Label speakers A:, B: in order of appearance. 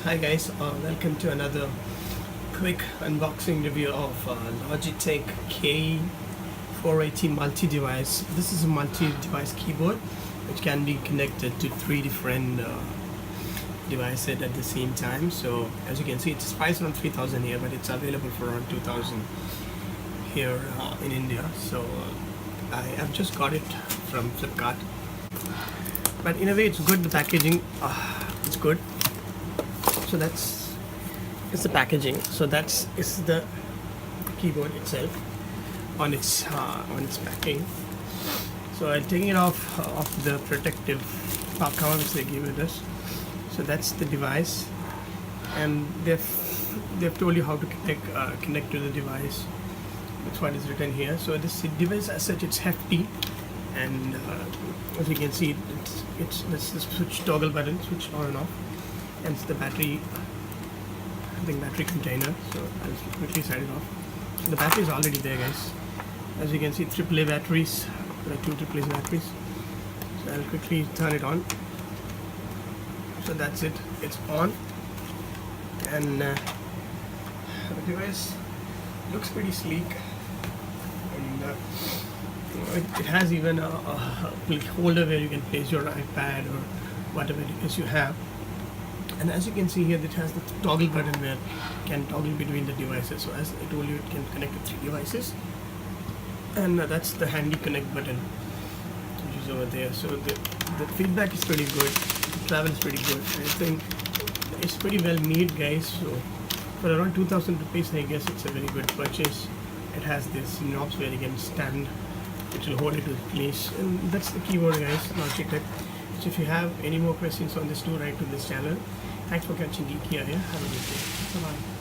A: Hi guys, welcome to another quick unboxing review of Logitech k480 multi-device. This is a multi-device keyboard which can be connected to three different devices at the same time. So as you can see, it's priced around 3,000 here, but it's available for around 2,000 here in India. So I have just got it from Flipkart. But in a way it's good, the packaging it's good. So it's the packaging. So is the keyboard itself on its packing. So I'm taking it off the protective cover which they give it us. So that's the device, and they've told you how to connect to the device. That's what is written here. So this device as such, it's hefty, and as you can see, it's the switch toggle button, switch on and off, and it's the battery, I think battery container. So I'll quickly set it off. So the battery is already there, guys. As you can see, AAA batteries, like two AAA batteries. So I'll quickly turn it on. So that's it, it's on, and the device looks pretty sleek, and it has even a holder where you can place your iPad or whatever it is you have. And as you can see here, it has the toggle button where you can toggle between the devices. So as I told you, it can connect to three devices, and that's the handy connect button which is over there. So the feedback is pretty good, the travel is pretty good. I think it's pretty well made, guys. So for around 2,000 rupees, I guess it's a very good purchase. It has this knobs where you can stand, which will hold it to place, and that's the keyboard, guys, Logitech. So if you have any more questions on this, do write to this channel. Thanks for catching Geeky Iyer. Have a good day. Bye bye.